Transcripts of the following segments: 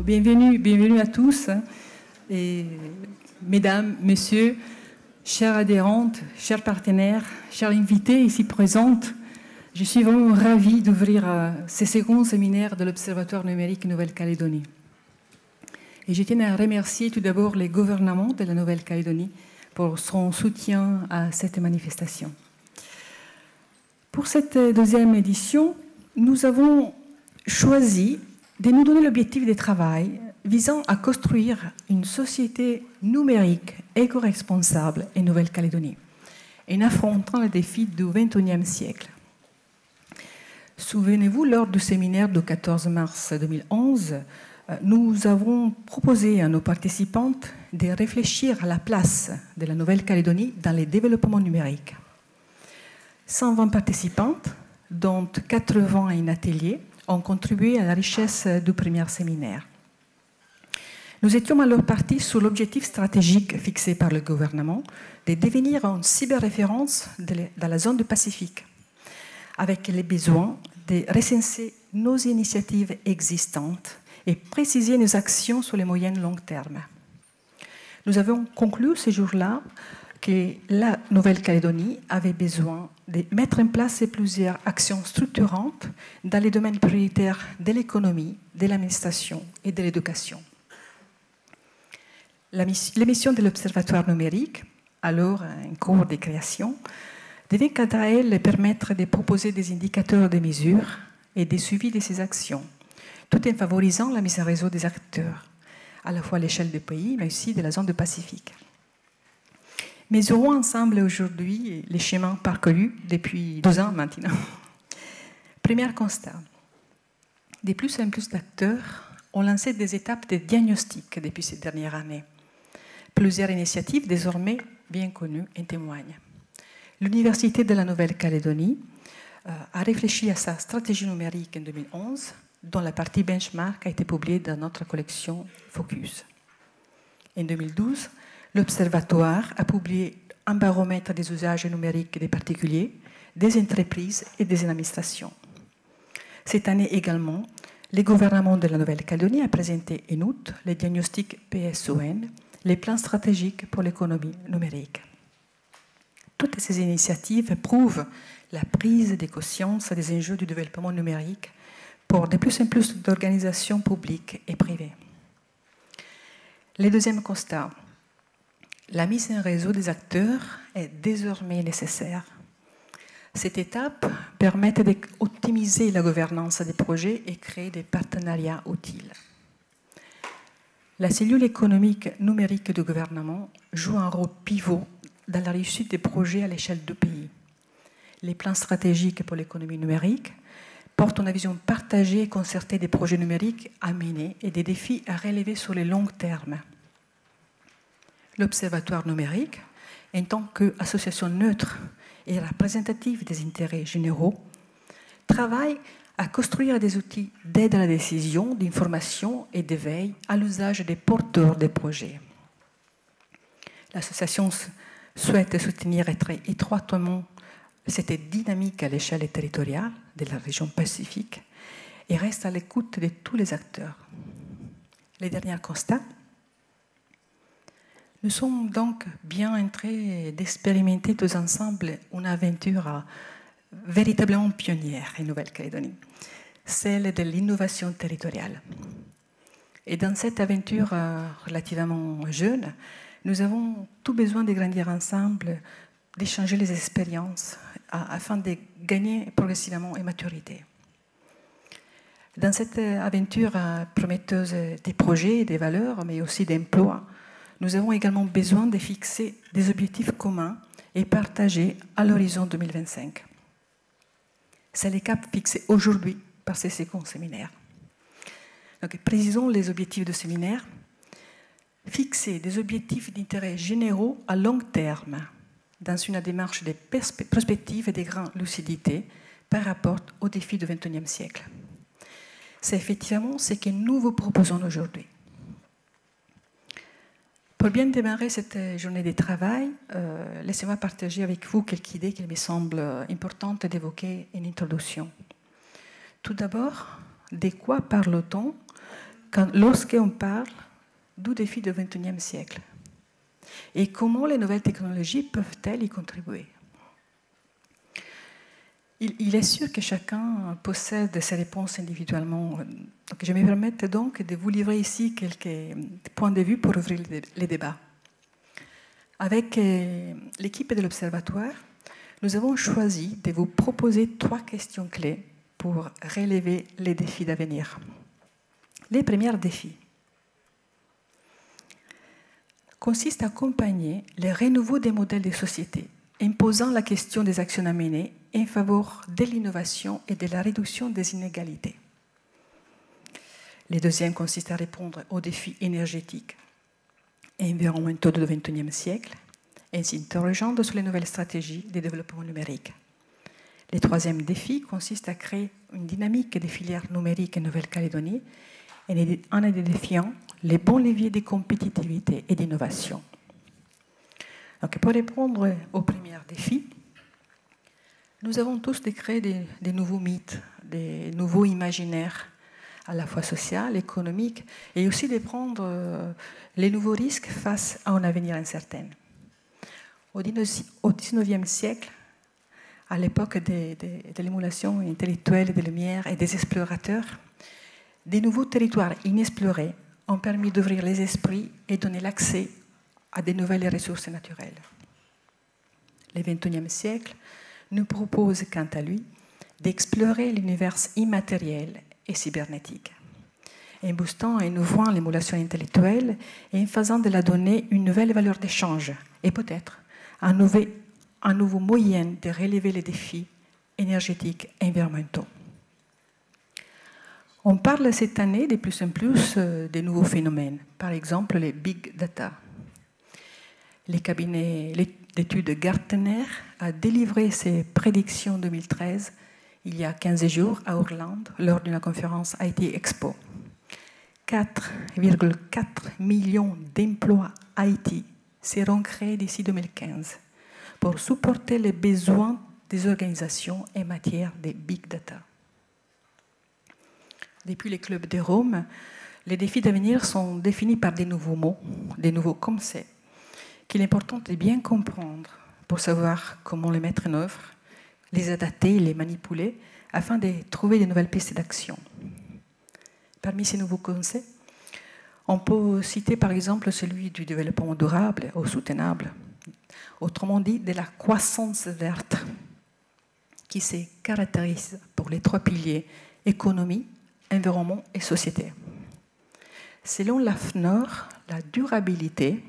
bienvenue à tous, et mesdames, messieurs, chères adhérentes, chers partenaires, chers invités ici présentes. Je suis vraiment ravie d'ouvrir ce second séminaire de l'Observatoire numérique Nouvelle-Calédonie. Et je tiens à remercier tout d'abord les gouvernements de la Nouvelle-Calédonie pour son soutien à cette manifestation. Pour cette deuxième édition, nous avons choisi de nous donner l'objectif de travail visant à construire une société numérique éco-responsable en Nouvelle-Calédonie, en affrontant les défis du XXIe siècle. Souvenez-vous, lors du séminaire du 14 mars 2011, nous avons proposé à nos participantes de réfléchir à la place de la Nouvelle-Calédonie dans les développements numériques. 120 participantes, dont 80 en atelier, ont contribué à la richesse du premier séminaire. Nous étions alors partis sur l'objectif stratégique fixé par le gouvernement de devenir une cyberréférence dans la zone du Pacifique, avec les besoins de recenser nos initiatives existantes et préciser nos actions sur les moyens long terme. Nous avons conclu ce jour-là que la Nouvelle-Calédonie avait besoin de mettre en place plusieurs actions structurantes dans les domaines prioritaires de l'économie, de l'administration et de l'éducation. Les missions de l'Observatoire numérique, alors en cours de création, devait quant à elle permettre de proposer des indicateurs de mesure et de suivi de ces actions, tout en favorisant la mise en réseau des acteurs, à la fois à l'échelle du pays, mais aussi de la zone du Pacifique. Mesurons ensemble aujourd'hui les chemins parcourus depuis 2 ans maintenant. Premier constat. De plus en plus d'acteurs ont lancé des étapes de diagnostic depuis ces dernières années. Plusieurs initiatives désormais bien connues en témoignent. L'Université de la Nouvelle-Calédonie a réfléchi à sa stratégie numérique en 2011, dont la partie benchmark a été publiée dans notre collection Focus. En 2012, l'Observatoire a publié un baromètre des usages numériques des particuliers, des entreprises et des administrations. Cette année également, le gouvernement de la Nouvelle-Calédonie a présenté en août les diagnostics PSON, les plans stratégiques pour l'économie numérique. Toutes ces initiatives prouvent la prise de conscience des enjeux du développement numérique pour de plus en plus d'organisations publiques et privées. Le deuxième constat. La mise en réseau des acteurs est désormais nécessaire. Cette étape permet d'optimiser la gouvernance des projets et créer des partenariats utiles. La cellule économique numérique du gouvernement joue un rôle pivot dans la réussite des projets à l'échelle du pays. Les plans stratégiques pour l'économie numérique portent une vision partagée et concertée des projets numériques à mener et des défis à relever sur le long terme. L'Observatoire numérique, en tant qu'association neutre et représentative des intérêts généraux, travaille à construire des outils d'aide à la décision, d'information et de veille à l'usage des porteurs des projets. L'association souhaite soutenir très étroitement cette dynamique à l'échelle territoriale de la région Pacifique et reste à l'écoute de tous les acteurs. Les derniers constats. Nous sommes donc bien en train d'expérimenter tous ensemble une aventure véritablement pionnière en Nouvelle-Calédonie, celle de l'innovation territoriale. Et dans cette aventure relativement jeune, nous avons tout besoin de grandir ensemble, d'échanger les expériences afin de gagner progressivement en maturité. Dans cette aventure prometteuse des projets et des valeurs, mais aussi d'emplois, nous avons également besoin de fixer des objectifs communs et partagés à l'horizon 2025. C'est le cap fixé aujourd'hui par ce second séminaire. Donc, précisons les objectifs du séminaire. Fixer des objectifs d'intérêt généraux à long terme dans une démarche de prospective et de grande lucidité par rapport aux défis du XXIe siècle. C'est effectivement ce que nous vous proposons aujourd'hui. Pour bien démarrer cette journée de travail, laissez-moi partager avec vous quelques idées qu'il me semble importantes d'évoquer en introduction. Tout d'abord, de quoi parle-t-on lorsqu'on parle du défi du XXIe siècle et comment les nouvelles technologies peuvent-elles y contribuer. Il est sûr que chacun possède ses réponses individuellement. Donc je me permets donc de vous livrer ici quelques points de vue pour ouvrir les débats. Avec l'équipe de l'Observatoire, nous avons choisi de vous proposer 3 questions clés pour relever les défis d'avenir. Les premiers défis consistent à accompagner le renouveau des modèles de société, imposant la question des actions à mener en faveur de l'innovation et de la réduction des inégalités. Les deuxièmes consistent à répondre aux défis énergétiques et environnementaux du XXIe siècle, en s'interrogeant sur les nouvelles stratégies de développement numérique. Le troisième défi consiste à créer une dynamique des filières numériques en Nouvelle-Calédonie en identifiant les bons leviers de compétitivité et d'innovation. Donc, pour répondre au premier défi, nous avons tous créé des nouveaux mythes, des nouveaux imaginaires, à la fois social, économique, et aussi de prendre les nouveaux risques face à un avenir incertain. Au XIXe siècle, à l'époque de l'émulation intellectuelle des Lumières et des explorateurs, des nouveaux territoires inexplorés ont permis d'ouvrir les esprits et donner l'accès à de nouvelles ressources naturelles. Le XXIe siècle nous propose, quant à lui, d'explorer l'univers immatériel et cybernétique, en boostant et en ouvrant l'émulation intellectuelle et en faisant de la donnée une nouvelle valeur d'échange et peut-être un nouveau moyen de relever les défis énergétiques et environnementaux. On parle cette année de plus en plus de nouveaux phénomènes, par exemple les big data. Les cabinets d'études Gartner a délivré ses prédictions 2013 il y a 15 jours à Orlando lors d'une conférence IT Expo. 4,4 millions d'emplois IT seront créés d'ici 2015 pour supporter les besoins des organisations en matière de big data. Depuis les clubs de Rome, les défis d'avenir sont définis par des nouveaux mots, des nouveaux concepts qu'il est important de bien comprendre pour savoir comment les mettre en œuvre, les adapter, les manipuler, afin de trouver de nouvelles pistes d'action. Parmi ces nouveaux concepts, on peut citer par exemple celui du développement durable ou soutenable, autrement dit de la croissance verte, qui se caractérise pour les 3 piliers économie, environnement et société. Selon l'AFNOR, la durabilité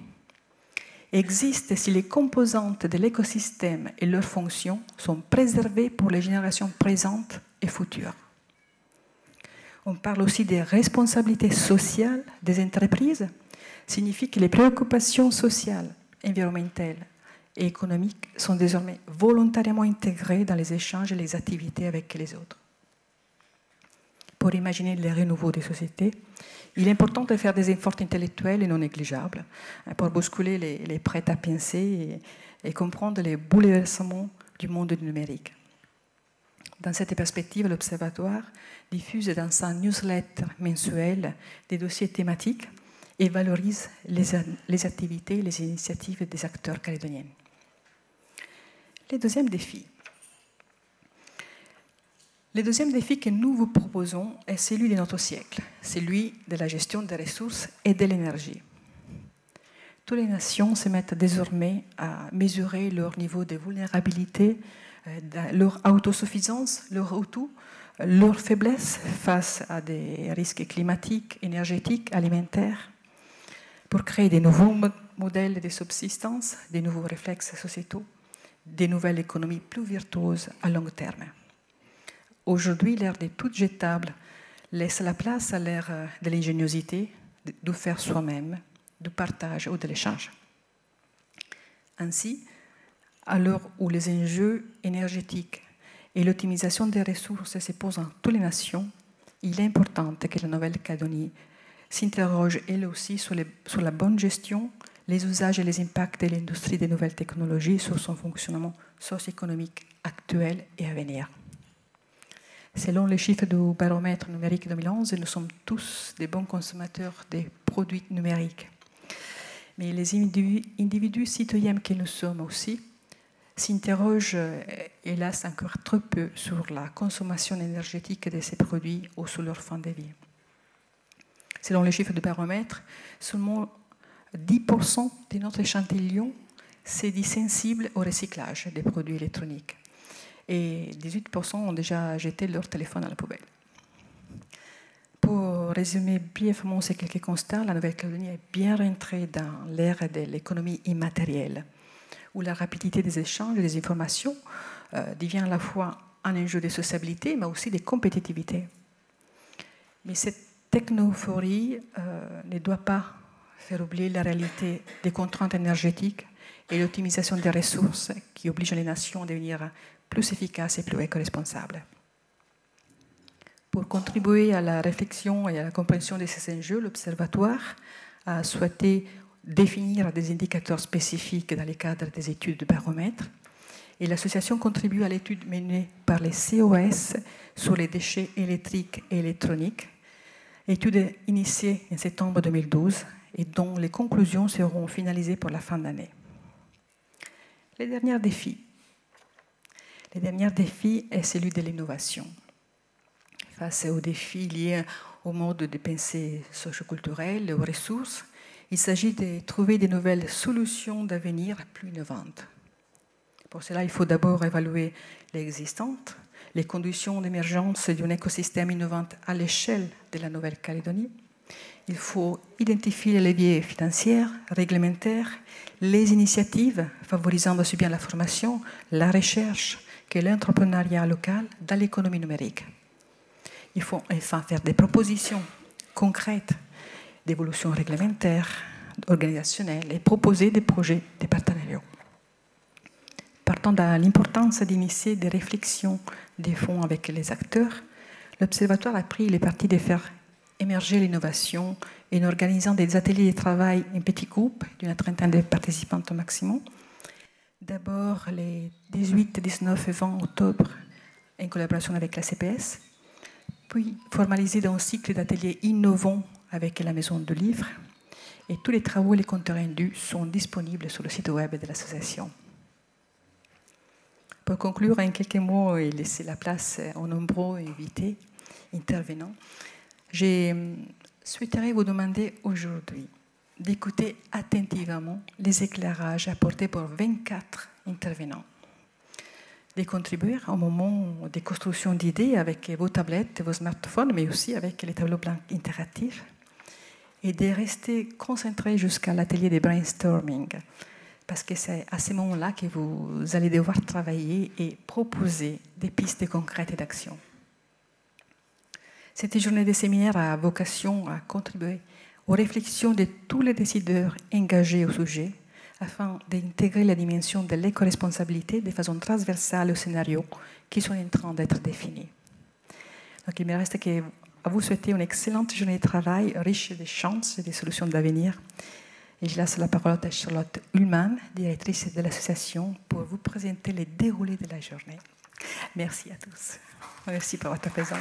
existe si les composantes de l'écosystème et leurs fonctions sont préservées pour les générations présentes et futures. On parle aussi des responsabilités sociales des entreprises, signifie que les préoccupations sociales, environnementales et économiques sont désormais volontairement intégrées dans les échanges et les activités avec les autres. Pour imaginer les renouveaux des sociétés, il est important de faire des efforts intellectuels et non négligeables pour bousculer les prêts à penser et comprendre les bouleversements du monde du numérique. Dans cette perspective, l'Observatoire diffuse dans sa newsletter mensuelle des dossiers thématiques et valorise les activités et les initiatives des acteurs calédoniens. Le deuxième défi que nous vous proposons est celui de notre siècle, celui de la gestion des ressources et de l'énergie. Toutes les nations se mettent désormais à mesurer leur niveau de vulnérabilité, leur autosuffisance, leur faiblesse face à des risques climatiques, énergétiques, alimentaires, pour créer de nouveaux modèles de subsistance, de nouveaux réflexes sociétaux, de nouvelles économies plus virtuoses à long terme. Aujourd'hui, l'ère des tout jetables laisse la place à l'ère de l'ingéniosité, de faire soi-même, du partage ou de l'échange. Ainsi, à l'heure où les enjeux énergétiques et l'optimisation des ressources se posent dans toutes les nations, il est important que la Nouvelle-Calédonie s'interroge elle aussi sur la bonne gestion, les usages et les impacts de l'industrie des nouvelles technologies sur son fonctionnement socio-économique actuel et à venir. Selon les chiffres du baromètre numérique 2011, nous sommes tous des bons consommateurs des produits numériques. Mais les individus citoyens que nous sommes aussi s'interrogent, hélas, encore trop peu sur la consommation énergétique de ces produits ou sur leur fin de vie. Selon les chiffres du baromètre, seulement 10% de notre échantillon s'est dit sensible au recyclage des produits électroniques. Et 18% ont déjà jeté leur téléphone à la poubelle. Pour résumer brièvement ces quelques constats, la Nouvelle-Calédonie est bien rentrée dans l'ère de l'économie immatérielle, où la rapidité des échanges et des informations devient à la fois un enjeu de sociabilité, mais aussi de compétitivité. Mais cette technophorie ne doit pas faire oublier la réalité des contraintes énergétiques et l'optimisation des ressources qui obligent les nations à devenir plus efficaces et plus éco-responsables. Pour contribuer à la réflexion et à la compréhension de ces enjeux, l'Observatoire a souhaité définir des indicateurs spécifiques dans le cadre des études de baromètre. Et l'association contribue à l'étude menée par les COS sur les déchets électriques et électroniques, étude initiée en septembre 2012 et dont les conclusions seront finalisées pour la fin d'année. Le dernier défi est celui de l'innovation. Face aux défis liés au mode de pensée socio-culturel, aux ressources, il s'agit de trouver de nouvelles solutions d'avenir plus innovantes. Pour cela, il faut d'abord évaluer l'existante, les conditions d'émergence d'un écosystème innovant à l'échelle de la Nouvelle-Calédonie. Il faut identifier les leviers financiers, réglementaires, les initiatives favorisant aussi bien la formation, la recherche que l'entrepreneuriat local dans l'économie numérique. Il faut enfin faire des propositions concrètes d'évolution réglementaire, organisationnelle et proposer des projets de partenariat. Partant de l'importance d'initier des réflexions de fond avec les acteurs, l'Observatoire a pris les partis de faire émerger l'innovation en organisant des ateliers de travail en petits groupes d'une trentaine de participants au maximum. D'abord les 18, 19 et 20 octobre en collaboration avec la CPS, puis formalisé dans un cycle d'ateliers innovants avec la Maison du Livre. Et tous les travaux et les comptes rendus sont disponibles sur le site web de l'association. Pour conclure, en quelques mots et laisser la place aux nombreux invités intervenants, je souhaiterais vous demander aujourd'hui d'écouter attentivement les éclairages apportés par 24 intervenants, de contribuer au moment des constructions d'idées avec vos tablettes, vos smartphones, mais aussi avec les tableaux blancs interactifs, et de rester concentrés jusqu'à l'atelier de brainstorming, parce que c'est à ce moment-là que vous allez devoir travailler et proposer des pistes concrètes d'action. Cette journée de séminaire a vocation à contribuer aux réflexions de tous les décideurs engagés au sujet, afin d'intégrer la dimension de l'éco-responsabilité de façon transversale aux scénarios qui sont en train d'être définis. Donc, il me reste à vous souhaiter une excellente journée de travail, riche de chances et de solutions d'avenir. Et je laisse la parole à Charlotte Ullmann, directrice de l'association, pour vous présenter les déroulés de la journée. Merci à tous. Merci pour votre présence.